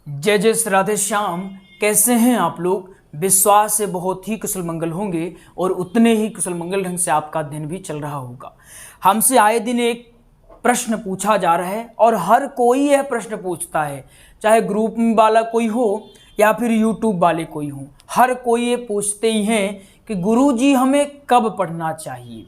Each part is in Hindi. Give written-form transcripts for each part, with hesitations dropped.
जय जय श्री राधे श्याम। कैसे हैं आप लोग? विश्वास से बहुत ही कुशल मंगल होंगे और उतने ही कुशल मंगल ढंग से आपका दिन भी चल रहा होगा। हमसे आए दिन एक प्रश्न पूछा जा रहा है और हर कोई यह प्रश्न पूछता है, चाहे ग्रुप में वाला कोई हो या फिर यूट्यूब वाले कोई हो। हर कोई ये पूछते ही हैं कि गुरुजी हमें कब पढ़ना चाहिए।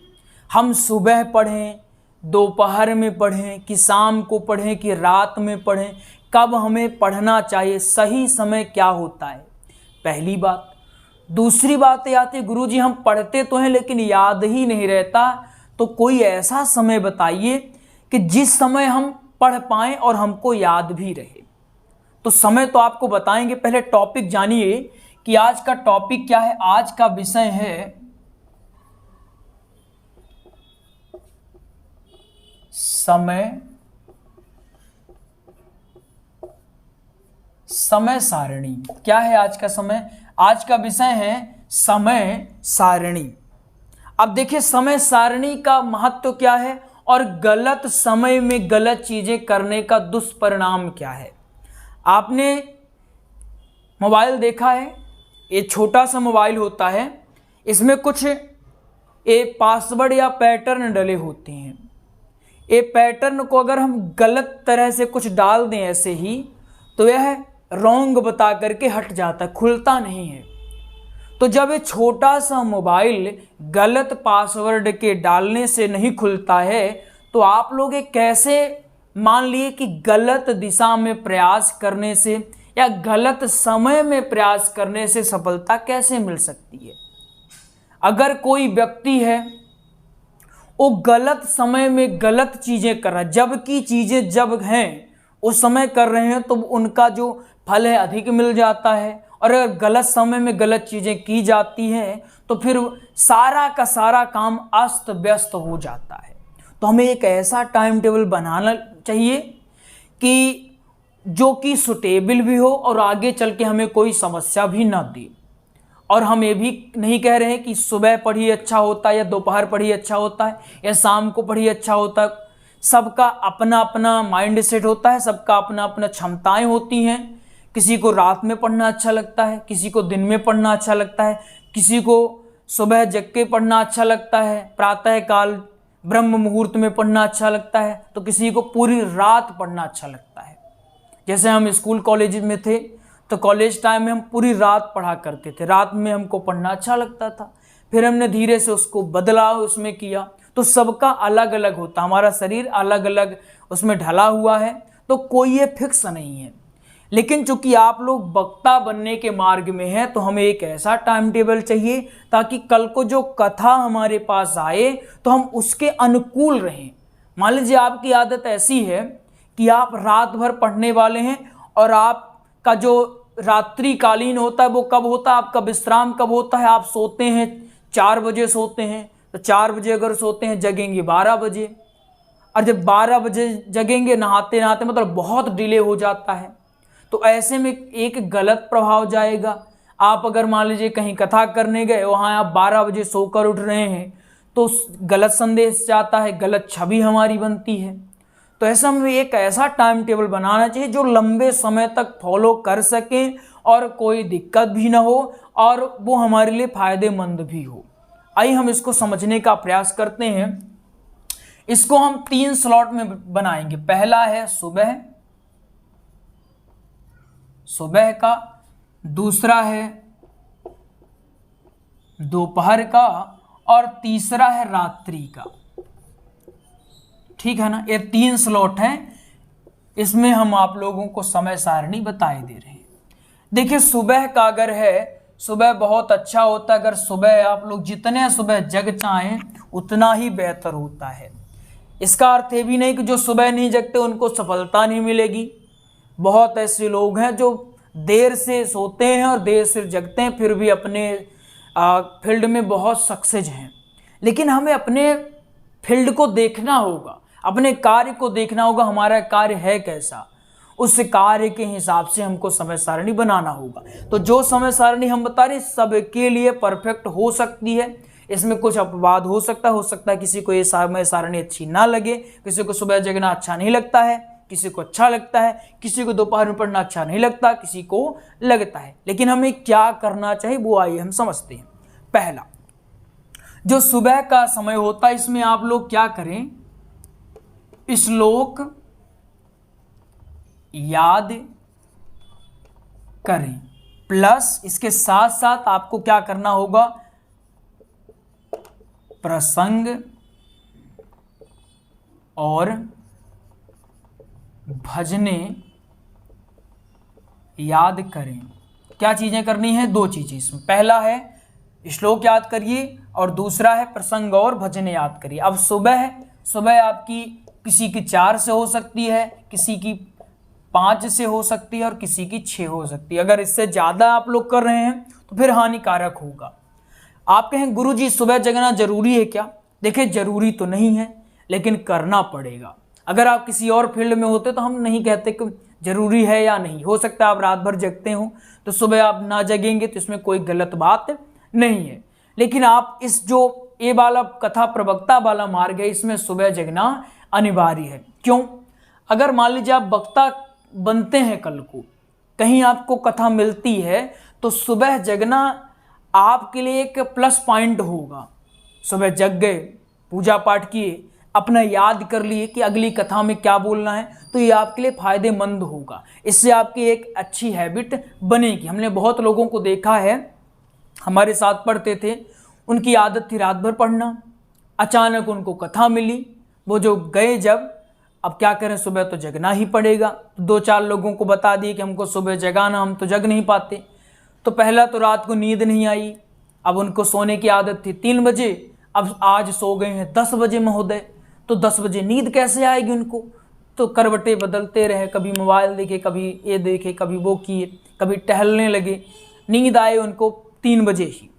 हम सुबह पढ़ें, दोपहर में पढ़ें, कि शाम को पढ़ें, कि रात में पढ़ें, कब हमें पढ़ना चाहिए, सही समय क्या होता है। पहली बात। दूसरी बात ये आती है, गुरुजी हम पढ़ते तो हैं लेकिन याद ही नहीं रहता, तो कोई ऐसा समय बताइए कि जिस समय हम पढ़ पाएं और हमको याद भी रहे। तो समय तो आपको बताएंगे, पहले टॉपिक जानिए कि आज का टॉपिक क्या है। आज का विषय है समय सारणी। क्या है आज का समय? आज का विषय है समय सारणी। अब देखिए समय सारणी का महत्व क्या है और गलत समय में गलत चीजें करने का दुष्परिणाम क्या है। आपने मोबाइल देखा है, ये छोटा सा मोबाइल होता है, इसमें कुछ एक पासवर्ड या पैटर्न डले होते हैं। ये पैटर्न को अगर हम गलत तरह से कुछ डाल दें ऐसे ही, तो यह रॉन्ग बता करके हट जाता है, खुलता नहीं है। तो जब ये छोटा सा मोबाइल गलत पासवर्ड के डालने से नहीं खुलता है, तो आप लोग ये कैसे मान लिए कि गलत दिशा में प्रयास करने से या गलत समय में प्रयास करने से सफलता कैसे मिल सकती है। अगर कोई व्यक्ति है वो गलत समय में गलत चीजें कर रहा है, जबकि चीजें जब हैं उस समय कर रहे हैं, तो उनका जो फल है अधिक मिल जाता है। और अगर गलत समय में गलत चीजें की जाती हैं तो फिर सारा का सारा काम अस्त व्यस्त हो जाता है। तो हमें एक ऐसा टाइम टेबल बनाना चाहिए कि जो कि सुटेबल भी हो और आगे चल के हमें कोई समस्या भी ना दे। और हम ये भी नहीं कह रहे हैं कि सुबह पढ़िए अच्छा होता है या दोपहर पढ़िए अच्छा होता है या शाम को पढ़िए अच्छा होता है। सबका अपना अपना माइंड सेट होता है, सबका अपना अपना क्षमताएं होती हैं। किसी को रात में पढ़ना अच्छा लगता है, किसी को दिन में पढ़ना अच्छा लगता है, किसी को सुबह जग के पढ़ना अच्छा लगता है, प्रातः काल ब्रह्म मुहूर्त में पढ़ना अच्छा लगता है, तो किसी को पूरी रात पढ़ना अच्छा लगता है। जैसे हम स्कूल कॉलेज में थे तो कॉलेज टाइम में हम पूरी रात पढ़ा करते थे, रात में हमको पढ़ना अच्छा लगता था। फिर हमने धीरे से उसको बदलाव उसमें किया। तो सबका अलग अलग होता, हमारा शरीर अलग अलग उसमें ढला हुआ है, तो कोई ये फिक्स नहीं है। लेकिन चूंकि आप लोग वक्ता बनने के मार्ग में हैं, तो हमें एक ऐसा टाइम टेबल चाहिए ताकि कल को जो कथा हमारे पास आए तो हम उसके अनुकूल रहें। मान लीजिए आपकी आदत ऐसी है कि आप रात भर पढ़ने वाले हैं और आपका जो रात्रिकालीन होता है वो कब होता है, आपका विश्राम कब होता है। आप सोते हैं 4 बजे सोते हैं, तो 4 बजे अगर सोते हैं जगेंगे 12 बजे, और जब 12 बजे जगेंगे नहाते नहाते मतलब बहुत डिले हो जाता है। तो ऐसे में एक गलत प्रभाव जाएगा। आप अगर मान लीजिए कहीं कथा करने गए, वहाँ आप 12 बजे सोकर उठ रहे हैं, तो गलत संदेश जाता है, गलत छवि हमारी बनती है। तो ऐसा हमें एक ऐसा टाइम टेबल बनाना चाहिए जो लंबे समय तक फॉलो कर सकें और कोई दिक्कत भी ना हो और वो हमारे लिए फायदेमंद भी हो। आइए हम इसको समझने का प्रयास करते हैं। इसको हम 3 स्लॉट में बनाएंगे। पहला है सुबह का, दूसरा है दोपहर का और तीसरा है रात्रि का। ठीक है ना, ये 3 स्लॉट हैं। इसमें हम आप लोगों को समय सारणी बताए दे रहे हैं। देखिए सुबह का अगर है, सुबह बहुत अच्छा होता है। अगर सुबह आप लोग जितने सुबह जग चाहें उतना ही बेहतर होता है। इसका अर्थ ये भी नहीं कि जो सुबह नहीं जगते उनको सफलता नहीं मिलेगी। बहुत ऐसे लोग हैं जो देर से सोते हैं और देर से जगते हैं, फिर भी अपने फील्ड में बहुत सक्सेस हैं। लेकिन हमें अपने फील्ड को देखना होगा, अपने कार्य को देखना होगा, हमारा कार्य है कैसा, उस कार्य के हिसाब से हमको समय सारणी बनाना होगा। तो जो समय सारणी हम बता रहे सबके लिए परफेक्ट हो सकती है। इसमें कुछ अपवाद हो सकता है किसी को ये समय सारणी अच्छी ना लगे, किसी को सुबह जगना अच्छा नहीं लगता है, किसी को अच्छा लगता है, किसी को दोपहर में पढ़ना अच्छा नहीं लगता, किसी को लगता है। लेकिन हमें क्या करना चाहिए वो आइए हम समझते हैं। पहला, जो सुबह का समय होता है इसमें आप लोग क्या करें, श्लोक याद करें, प्लस इसके साथ साथ आपको क्या करना होगा, प्रसंग और भजने याद करें। क्या चीजें करनी है, दो चीजें इसमें। पहला है श्लोक याद करिए और दूसरा है प्रसंग और भजने याद करिए। अब सुबह है, सुबह आपकी किसी की 4 से हो सकती है, किसी की 5 से हो सकती है और किसी की 6 हो सकती है। अगर इससे ज़्यादा आप लोग कर रहे हैं तो फिर हानिकारक होगा। आप कहें गुरुजी सुबह जगना जरूरी है क्या? देखिए जरूरी तो नहीं है, लेकिन करना पड़ेगा। अगर आप किसी और फील्ड में होते तो हम नहीं कहते कि जरूरी है या नहीं। हो सकता है आप रात भर जगते हो तो सुबह आप ना जगेंगे तो इसमें कोई गलत बात नहीं है। लेकिन आप इस जो ये वाला कथा प्रवक्ता वाला मार्ग है इसमें सुबह जगना अनिवार्य है। क्यों? अगर मान लीजिए आप वक्ता बनते हैं, कल को कहीं आपको कथा मिलती है तो सुबह जगना आपके लिए एक प्लस पॉइंट होगा। सुबह जग गए, पूजा पाठ किए, अपना याद कर लिए कि अगली कथा में क्या बोलना है, तो ये आपके लिए फायदेमंद होगा। इससे आपकी एक अच्छी हैबिट बनेगी। हमने बहुत लोगों को देखा है, हमारे साथ पढ़ते थे, उनकी आदत थी रात भर पढ़ना, अचानक उनको कथा मिली, वो जो गए जब, अब क्या करें, सुबह तो जगना ही पड़ेगा। तो 2-4 लोगों को बता दिए कि हमको सुबह जगाना, हम तो जग नहीं पाते। तो पहला तो रात को नींद नहीं आई, अब उनको सोने की आदत थी 3 बजे, अब आज सो गए हैं 10 बजे महोदय, तो 10 बजे नींद कैसे आएगी उनको? तो करवटें बदलते रहे, कभी मोबाइल देखे, कभी ये देखे, कभी वो किए, कभी टहलने लगे, नींद आए उनको 3 बजे ही।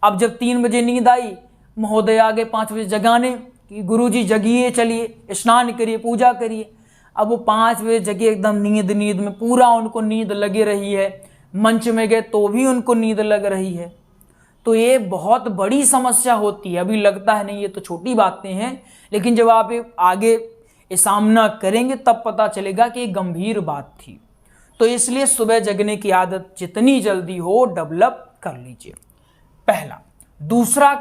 अब जब 3 बजे नींद आई, महोदय आ गए 5 बजे जगाने कि गुरुजी जगिए, चलिए स्नान करिए, पूजा करिए। अब वो 5 बजे जगे, एकदम नींद में पूरा उनको नींद लगी रही है। मंच में गए तो भी उनको नींद लग रही है। तो ये बहुत बड़ी समस्या होती है। अभी लगता है नहीं ये तो छोटी बातें हैं, लेकिन जब आप आगे ये सामना करेंगे तब पता चलेगा कि ये गंभीर बात थी। तो इसलिए सुबह जगने की आदत जितनी जल्दी हो डेवलप कर लीजिए, पहला। दूसरा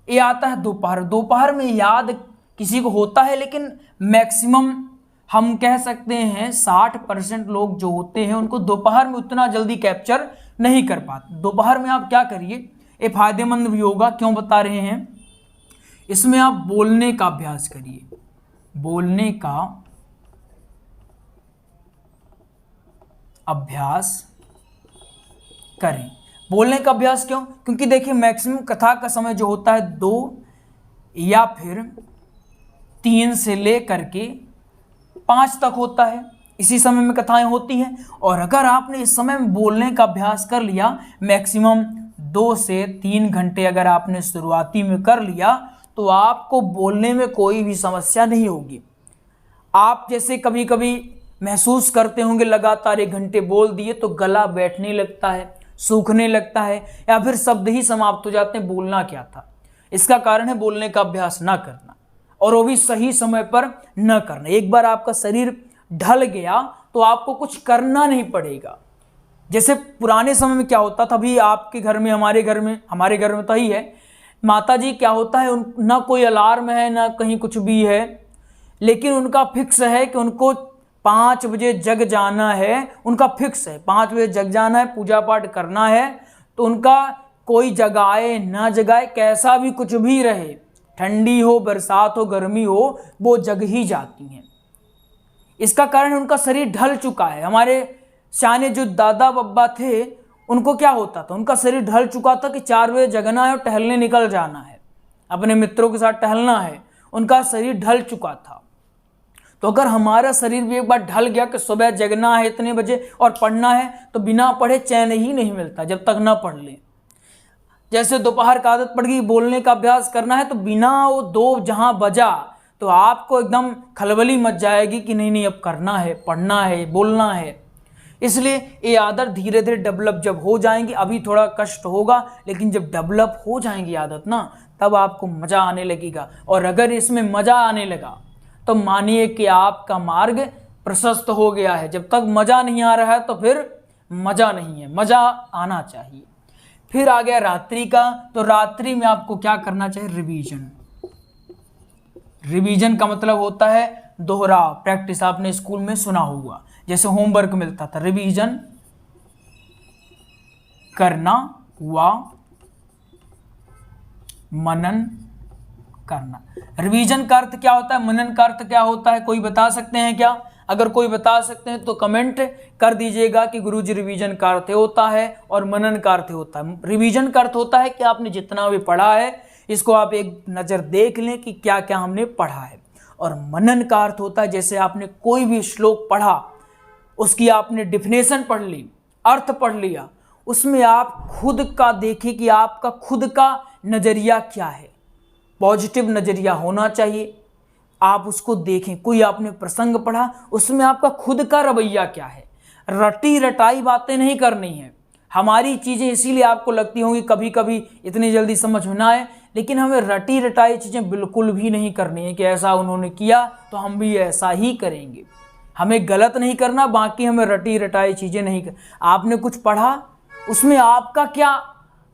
ये आता है दोपहर। दोपहर में याद किसी को होता है, लेकिन मैक्सिमम हम कह सकते हैं 60% लोग जो होते हैं उनको दोपहर में उतना जल्दी कैप्चर नहीं कर पाते। दोपहर में आप क्या करिए, ये फायदेमंद भी होगा। क्यों बता रहे हैं, इसमें आप बोलने का अभ्यास करिए, बोलने का अभ्यास करें। बोलने का अभ्यास क्यों? क्योंकि देखिए मैक्सिमम कथा का समय जो होता है 2 या फिर 3 से लेकर के 5 तक होता है। इसी समय में कथाएं होती हैं। और अगर आपने इस समय में बोलने का अभ्यास कर लिया, मैक्सिमम 2 से 3 घंटे अगर आपने शुरुआती में कर लिया, तो आपको बोलने में कोई भी समस्या नहीं होगी। आप जैसे कभी कभी महसूस करते होंगे लगातार 1 घंटे बोल दिए तो गला बैठने लगता है, सूखने लगता है, या फिर शब्द ही समाप्त हो जाते हैं, बोलना क्या था। इसका कारण है बोलने का अभ्यास ना करना, और वो भी सही समय पर न करना। एक बार आपका शरीर ढल गया तो आपको कुछ करना नहीं पड़ेगा। जैसे पुराने समय में क्या होता था, अभी आपके घर में, हमारे घर में तो ही है, माता जी क्या होता है, ना कोई अलार्म है ना कहीं कुछ भी है, लेकिन उनका फिक्स है कि उनको 5 बजे जग जाना है। उनका फिक्स है 5 बजे जग जाना है, पूजा पाठ करना है। तो उनका कोई जगाए ना जगाए, कैसा भी कुछ भी रहे, ठंडी हो, बरसात हो, गर्मी हो, वो जग ही जाती हैं। इसका कारण उनका शरीर ढल चुका है। हमारे सियाने जो दादा बब्बा थे, उनको क्या होता था, उनका शरीर ढल चुका था कि 4 बजे जगना है और टहलने निकल जाना है, अपने मित्रों के साथ टहलना है। उनका शरीर ढल चुका था। तो अगर हमारा शरीर भी एक बार ढल गया कि सुबह जगना है इतने बजे और पढ़ना है, तो बिना पढ़े चैन ही नहीं मिलता जब तक ना पढ़ लें। जैसे दोपहर का आदत पड़ गई, बोलने का अभ्यास करना है, तो बिना वो 2 जहां बजा तो आपको एकदम खलबली मच जाएगी कि नहीं अब करना है, पढ़ना है, बोलना है। इसलिए ये आदत धीरे धीरे डेवलप जब हो जाएंगी, अभी थोड़ा कष्ट होगा, लेकिन जब डेवलप हो जाएंगी आदत ना, तब आपको मज़ा आने लगेगा। और अगर इसमें मज़ा आने लगा तो मानिए कि आपका मार्ग प्रशस्त हो गया है। जब तक मज़ा नहीं आ रहा है तो फिर मज़ा नहीं है, मज़ा आना चाहिए। फिर आ गया रात्रि का, तो रात्रि में आपको क्या करना चाहिए? रिवीजन। रिवीजन का मतलब होता है दोहराव, प्रैक्टिस। आपने स्कूल में सुना होगा, जैसे होमवर्क मिलता था, रिवीजन करना व मनन करना। रिवीजन का अर्थ क्या होता है, मनन का अर्थ क्या होता है, कोई बता सकते हैं क्या? अगर कोई बता सकते हैं तो कमेंट कर दीजिएगा कि गुरुजी रिवीजन का अर्थ होता है और मनन का अर्थ होता है। रिवीजन का अर्थ होता है कि आपने जितना भी पढ़ा है इसको आप एक नज़र देख लें कि क्या क्या हमने पढ़ा है। और मनन का अर्थ होता है जैसे आपने कोई भी श्लोक पढ़ा, उसकी आपने डिफिनेशन पढ़ ली, अर्थ पढ़ लिया, उसमें आप खुद का देखें कि आपका खुद का नज़रिया क्या है। पॉजिटिव नज़रिया होना चाहिए, आप उसको देखें। कोई आपने प्रसंग पढ़ा, उसमें आपका खुद का रवैया क्या है। रटी रटाई बातें नहीं करनी है। हमारी चीज़ें इसीलिए आपको लगती होंगी कभी कभी इतनी जल्दी समझ में ना आए, लेकिन हमें रटी रटाई चीज़ें बिल्कुल भी नहीं करनी है कि ऐसा उन्होंने किया तो हम भी ऐसा ही करेंगे। हमें गलत नहीं करना, बाकी हमें रटी रटाई चीज़ें नहीं कर। आपने कुछ पढ़ा, उसमें आपका क्या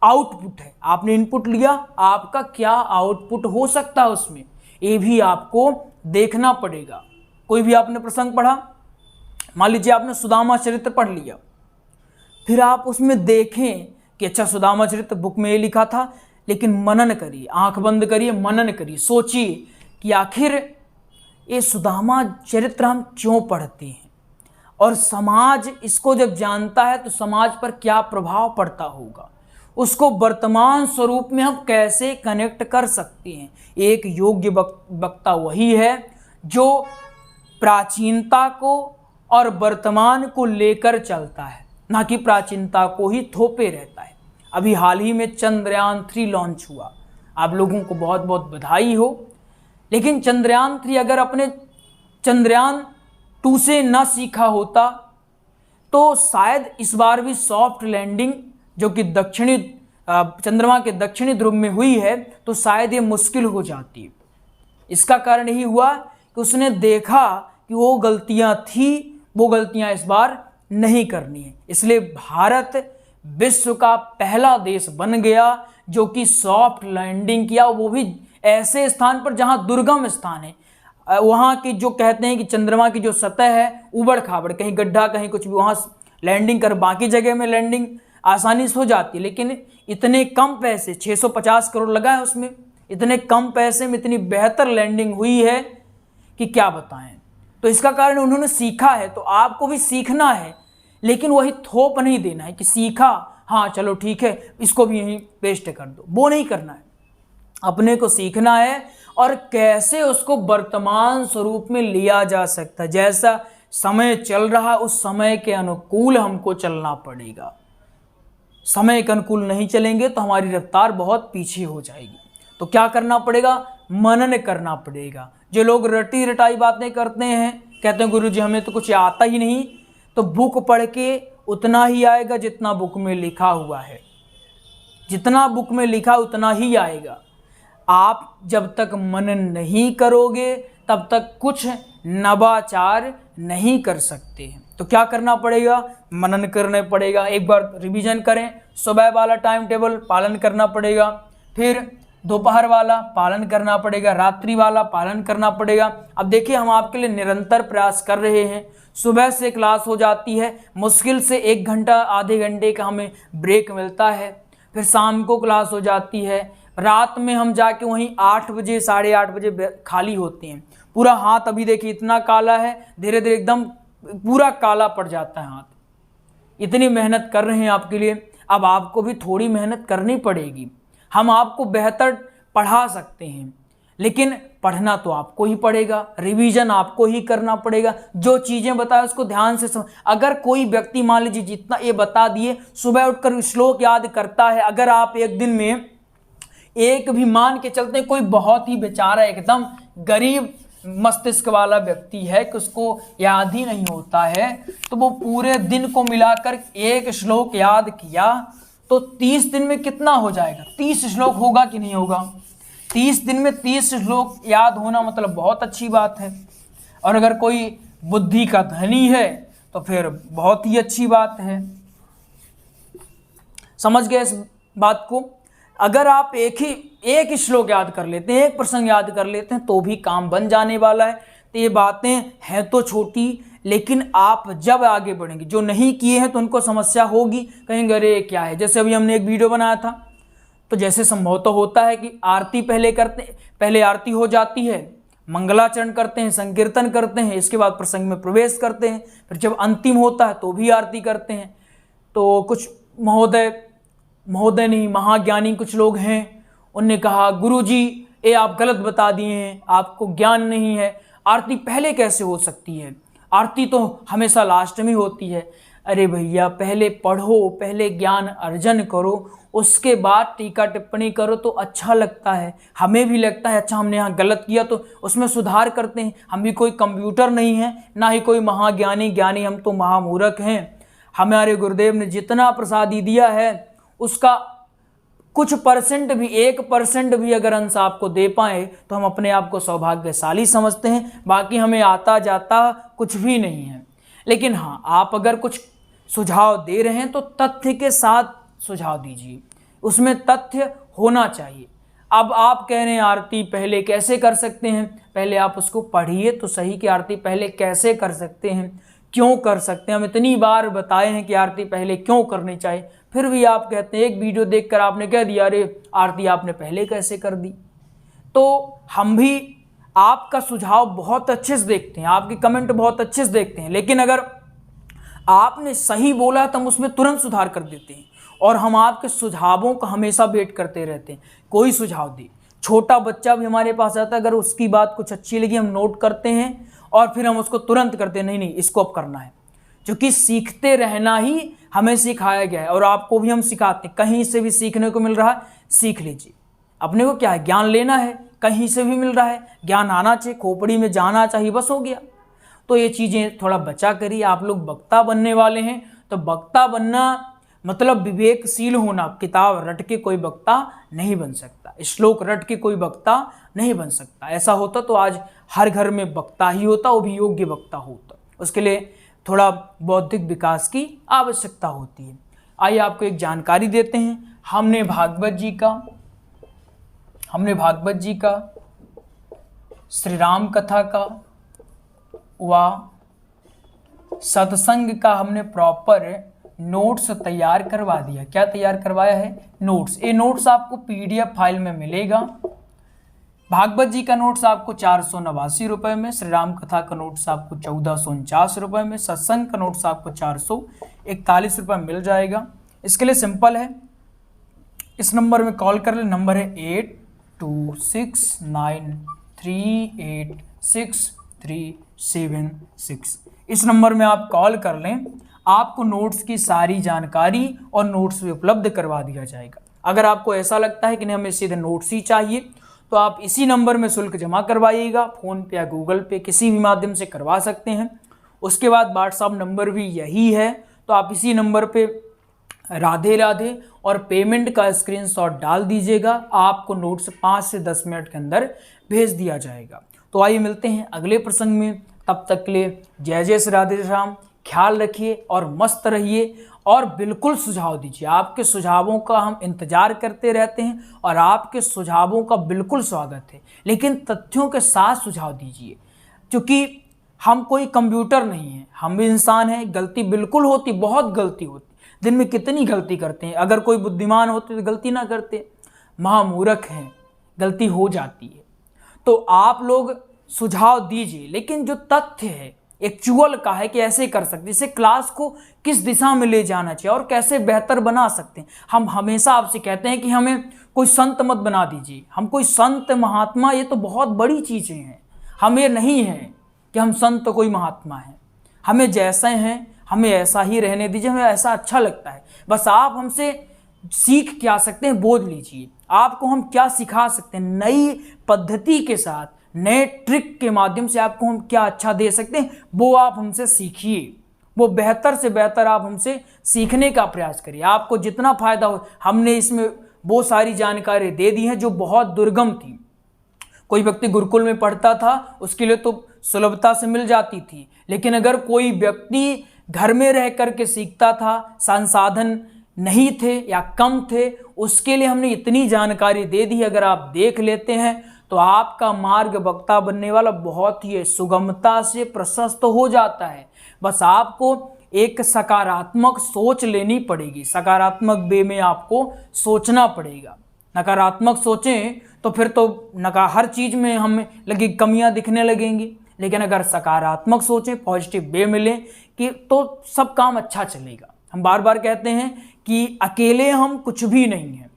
आउटपुट है, आपने इनपुट लिया, आपका क्या आउटपुट हो सकता है उसमें, ये भी आपको देखना पड़ेगा। कोई भी आपने प्रसंग पढ़ा, मान लीजिए आपने सुदामा चरित्र पढ़ लिया, फिर आप उसमें देखें कि अच्छा सुदामा चरित्र बुक में ये लिखा था, लेकिन मनन करिए, आंख बंद करिए, मनन करिए, सोचिए कि आखिर ये सुदामा चरित्र हम क्यों पढ़ते हैं और समाज इसको जब जानता है तो समाज पर क्या प्रभाव पड़ता होगा, उसको वर्तमान स्वरूप में हम कैसे कनेक्ट कर सकते हैं। एक योग्य वक्ता वही है जो प्राचीनता को और वर्तमान को लेकर चलता है, ना कि प्राचीनता को ही थोपे रहता है। अभी हाल ही में चंद्रयान 3 लॉन्च हुआ, आप लोगों को बहुत बहुत बधाई हो। लेकिन चंद्रयान 3 अगर अपने चंद्रयान 2 से न सीखा होता तो शायद इस बार भी सॉफ्ट लैंडिंग जो कि दक्षिणी चंद्रमा के दक्षिणी ध्रुव में हुई है तो शायद ये मुश्किल हो जाती। इसका कारण यही हुआ कि उसने देखा कि वो गलतियां थी, वो गलतियां इस बार नहीं करनी है। इसलिए भारत विश्व का पहला देश बन गया जो कि सॉफ्ट लैंडिंग किया, वो भी ऐसे स्थान पर जहां दुर्गम स्थान है। वहां की जो कहते हैं कि चंद्रमा की जो सतह है उबड़ खाबड़, कहीं गड्ढा कहीं कुछ भी, वहां लैंडिंग कर, बाकी जगह में लैंडिंग आसानी से हो जाती है। लेकिन इतने कम पैसे, 650 करोड़ लगा है उसमें, इतने कम पैसे में इतनी बेहतर लैंडिंग हुई है कि क्या बताएं। तो इसका कारण उन्होंने सीखा है, तो आपको भी सीखना है, लेकिन वही थोप नहीं देना है कि सीखा, हाँ चलो ठीक है इसको भी यहीं पेस्ट कर दो, वो नहीं करना है। अपने को सीखना है और कैसे उसको वर्तमान स्वरूप में लिया जा सकता है। जैसा समय चल रहा है उस समय के अनुकूल हमको चलना पड़ेगा। समय के अनुकूल नहीं चलेंगे तो हमारी रफ्तार बहुत पीछे हो जाएगी। तो क्या करना पड़ेगा? मनन करना पड़ेगा। जो लोग रटी रटाई बातें करते हैं, कहते हैं गुरुजी हमें तो कुछ आता ही नहीं, तो बुक पढ़ के उतना ही आएगा जितना बुक में लिखा हुआ है, जितना बुक में लिखा उतना ही आएगा। आप जब तक मनन नहीं करोगे तब तक कुछ नवाचार नहीं कर सकते हैं। तो क्या करना पड़ेगा? मनन करना पड़ेगा। एक बार रिवीजन करें, सुबह वाला टाइम टेबल पालन करना पड़ेगा, फिर दोपहर वाला पालन करना पड़ेगा, रात्रि वाला पालन करना पड़ेगा। अब देखिए हम आपके लिए निरंतर प्रयास कर रहे हैं। सुबह से क्लास हो जाती है, मुश्किल से 1 घंटा आधे घंटे का हमें ब्रेक मिलता है, फिर शाम को क्लास हो जाती है, रात में हम जाके वहीं 8 बजे 8:30 बजे खाली होते हैं। पूरा हाथ अभी देखिए इतना काला है, धीरे धीरे एकदम पूरा काला पड़ जाता है हाथ। इतनी मेहनत कर रहे हैं आपके लिए, अब आपको भी थोड़ी मेहनत करनी पड़ेगी। हम आपको बेहतर पढ़ा सकते हैं, लेकिन पढ़ना तो आपको ही पड़ेगा, रिवीजन आपको ही करना पड़ेगा। जो चीज़ें बताए उसको ध्यान से समझ। अगर कोई व्यक्ति मान लीजिए जितना ये बता दिए, सुबह उठकर श्लोक याद करता है, अगर आप एक दिन में एक भी, मान के चलते कोई बहुत ही बेचारा एकदम गरीब मस्तिष्क वाला व्यक्ति है कि उसको याद ही नहीं होता है, तो वो पूरे दिन को मिलाकर एक श्लोक याद किया तो 30 दिन में कितना हो जाएगा? 30 श्लोक होगा कि नहीं होगा? 30 दिन में 30 श्लोक याद होना मतलब बहुत अच्छी बात है। और अगर कोई बुद्धि का धनी है तो फिर बहुत ही अच्छी बात है। समझ गए इस बात को? अगर आप एक ही श्लोक याद कर लेते हैं, एक प्रसंग याद कर लेते हैं तो भी काम बन जाने वाला है। तो ये बातें हैं तो छोटी, लेकिन आप जब आगे बढ़ेंगे, जो नहीं किए हैं तो उनको समस्या होगी, कहेंगे अरे क्या है। जैसे अभी हमने एक वीडियो बनाया था, तो जैसे संभव तो होता है कि आरती पहले आरती हो जाती है, मंगलाचरण करते हैं, संकीर्तन करते हैं, इसके बाद प्रसंग में प्रवेश करते हैं, फिर जब अंतिम होता है तो भी आरती करते हैं। तो कुछ महोदय नहीं, महाज्ञानी कुछ लोग हैं, उनने कहा गुरुजी ये आप गलत बता दिए हैं, आपको ज्ञान नहीं है, आरती पहले कैसे हो सकती है, आरती तो हमेशा लास्ट में होती है। अरे भैया, पहले पढ़ो, पहले ज्ञान अर्जन करो, उसके बाद टीका टिप्पणी करो तो अच्छा लगता है, हमें भी लगता है अच्छा हमने यहाँ गलत किया तो उसमें सुधार करते हैं। हम भी कोई कंप्यूटर नहीं है, ना ही कोई महाज्ञानी ज्ञानी, हम तो महामूर्ख हैं। हमारे गुरुदेव ने जितना प्रसादी दिया है उसका कुछ परसेंट भी, 1% भी अगर अंश आपको दे पाए तो हम अपने आप को सौभाग्यशाली समझते हैं। बाकी हमें आता जाता कुछ भी नहीं है। लेकिन हाँ, आप अगर कुछ सुझाव दे रहे हैं तो तथ्य के साथ सुझाव दीजिए, उसमें तथ्य होना चाहिए। अब आप कह रहे हैं आरती पहले कैसे कर सकते हैं, पहले आप उसको पढ़िए तो सही कि आरती पहले कैसे कर सकते हैं, क्यों कर सकते हैं। हम इतनी बार बताए हैं कि आरती पहले क्यों करनी चाहिए, फिर भी आप कहते हैं, एक वीडियो देखकर आपने कह दिया अरे आरती आपने पहले कैसे कर दी। तो हम भी आपका सुझाव बहुत अच्छे से देखते हैं, आपके कमेंट बहुत अच्छे से देखते हैं, लेकिन अगर आपने सही बोला तो हम उसमें तुरंत सुधार कर देते हैं और हम आपके सुझावों का हमेशा वेट करते रहते हैं। कोई सुझाव दे, छोटा बच्चा भी हमारे पास आता है, अगर उसकी बात कुछ अच्छी लगी हम नोट करते हैं और फिर हम उसको तुरंत करते हैं, नहीं इसको अब करना है, क्योंकि सीखते रहना ही हमें सिखाया गया है और आपको भी हम सिखाते हैं। कहीं से भी सीखने को मिल रहा है सीख लीजिए, अपने को क्या है, ज्ञान लेना है, कहीं से भी मिल रहा है, ज्ञान आना चाहिए, खोपड़ी में जाना चाहिए, बस हो गया। तो ये चीज़ें थोड़ा बचा करिए। आप लोग वक्ता बनने वाले हैं तो वक्ता बनना मतलब विवेकशील होना। किताब रट के कोई वक्ता नहीं बन सकता, श्लोक रट के कोई वक्ता नहीं बन सकता। ऐसा होता तो आज हर घर में वक्ता ही होता, वो भी योग्य वक्ता होता। उसके लिए थोड़ा बौद्धिक विकास की आवश्यकता होती है। आइए आपको एक जानकारी देते हैं। हमने भागवत जी का श्री राम कथा का व सत्संग का हमने प्रॉपर नोट्स तैयार करवा दिया। क्या तैयार करवाया है? नोट्स। ये नोट्स आपको PDF फाइल में मिलेगा। भागवत जी का नोट्स आपको 489 रुपये में, श्री राम कथा का नोट्स आपको 1449 रुपये में, सत्संग का नोट्स आपको 441 रुपये में मिल जाएगा। इसके लिए सिंपल है, इस नंबर में कॉल कर ले। नंबर है 8269386376। इस नंबर में आप कॉल कर लें, आपको नोट्स की सारी जानकारी और नोट्स भी उपलब्ध करवा दिया जाएगा। अगर आपको ऐसा लगता है कि नहीं हमें सीधे नोट्स ही चाहिए तो आप इसी नंबर में शुल्क जमा करवाइएगा, फ़ोन पे या गूगल पे किसी भी माध्यम से करवा सकते हैं। उसके बाद व्हाट्सएप नंबर भी यही है, तो आप इसी नंबर पे राधे राधे और पेमेंट का स्क्रीनशॉट डाल दीजिएगा, आपको नोट्स 5 से 10 मिनट के अंदर भेज दिया जाएगा। तो आइए मिलते हैं अगले प्रसंग में, तब तक के लिए जय जय श्री राधे राम। ख्याल रखिए और मस्त रहिए और बिल्कुल सुझाव दीजिए। आपके सुझावों का हम इंतजार करते रहते हैं और आपके सुझावों का बिल्कुल स्वागत है, लेकिन तथ्यों के साथ सुझाव दीजिए, क्योंकि हम कोई कंप्यूटर नहीं है, हम भी इंसान हैं। गलती बिल्कुल होती, बहुत गलती होती, दिन में कितनी गलती करते हैं। अगर कोई बुद्धिमान होते तो गलती ना करते, महामूर्ख हैं, गलती हो जाती है। तो आप लोग सुझाव दीजिए, लेकिन जो तथ्य है एक्चुअल का है कि ऐसे कर सकते, जैसे क्लास को किस दिशा में ले जाना चाहिए और कैसे बेहतर बना सकते हैं। हम हमेशा आपसे कहते हैं कि हमें कोई संत मत बना दीजिए, हम कोई संत महात्मा, ये तो बहुत बड़ी चीज़ें हैं। हम ये नहीं है कि हम संत कोई महात्मा हैं, हमें जैसे हैं हमें ऐसा ही रहने दीजिए, हमें ऐसा अच्छा लगता है। बस आप हमसे सीख क्या सकते हैं बोल लीजिए, आपको हम क्या सिखा सकते हैं, नई पद्धति के साथ, नए ट्रिक के माध्यम से आपको हम क्या अच्छा दे सकते हैं, वो आप हमसे सीखिए। वो बेहतर से बेहतर आप हमसे सीखने का प्रयास करिए, आपको जितना फायदा हो। हमने इसमें वो सारी जानकारी दे दी है जो बहुत दुर्गम थी। कोई व्यक्ति गुरुकुल में पढ़ता था, उसके लिए तो सुलभता से मिल जाती थी। लेकिन अगर कोई व्यक्ति घर में रह करके सीखता था, संसाधन नहीं थे या कम थे, उसके लिए हमने इतनी जानकारी दे दी। अगर आप देख लेते हैं तो आपका मार्ग वक्ता बनने वाला बहुत ही सुगमता से प्रशस्त हो जाता है। बस आपको एक सकारात्मक सोच लेनी पड़ेगी, सकारात्मक वे में आपको सोचना पड़ेगा। नकारात्मक सोचें तो फिर तो हर चीज़ में हमें लगी कमियां दिखने लगेंगी। लेकिन अगर सकारात्मक सोचें, पॉजिटिव वे मिले कि तो सब काम अच्छा चलेगा। हम बार बार कहते हैं कि अकेले हम कुछ भी नहीं हैं।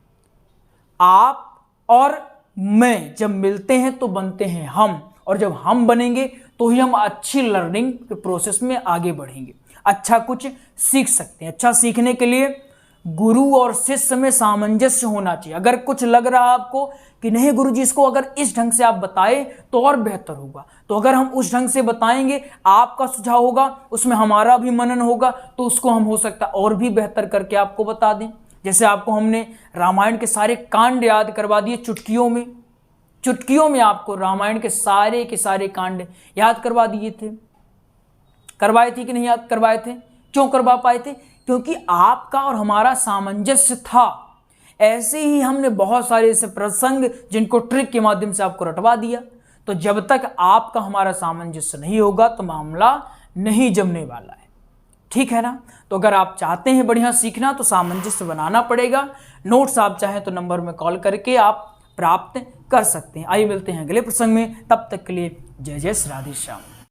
आप और मैं जब मिलते हैं तो बनते हैं हम, और जब हम बनेंगे तो ही हम अच्छी लर्निंग के प्रोसेस में आगे बढ़ेंगे, अच्छा कुछ सीख सकते हैं। अच्छा सीखने के लिए गुरु और शिष्य में सामंजस्य होना चाहिए। अगर कुछ लग रहा आपको कि नहीं गुरु जी, इसको अगर इस ढंग से आप बताएं तो और बेहतर होगा, तो अगर हम उस ढंग से बताएंगे, आपका सुझाव होगा, उसमें हमारा भी मनन होगा, तो उसको हम हो सकता है और भी बेहतर करके आपको बता दें। जैसे आपको हमने रामायण के सारे कांड याद करवा दिए चुटकियों में। चुटकियों में आपको रामायण के सारे कांड याद करवा दिए थे। करवाए थे कि नहीं याद करवाए थे? क्यों करवा पाए थे? क्योंकि आपका और हमारा सामंजस्य था। ऐसे ही हमने बहुत सारे ऐसे प्रसंग जिनको ट्रिक के माध्यम से आपको रटवा दिया। तो जब तक आपका हमारा सामंजस्य नहीं होगा तो मामला नहीं जमने वाला है। ठीक है ना? तो अगर आप चाहते हैं बढ़िया सीखना तो सामंजस्य बनाना पड़ेगा। नोट्स आप चाहें तो नंबर में कॉल करके आप प्राप्त कर सकते हैं। आइए मिलते हैं अगले प्रसंग में, तब तक के लिए जय जय श्री राधे श्याम।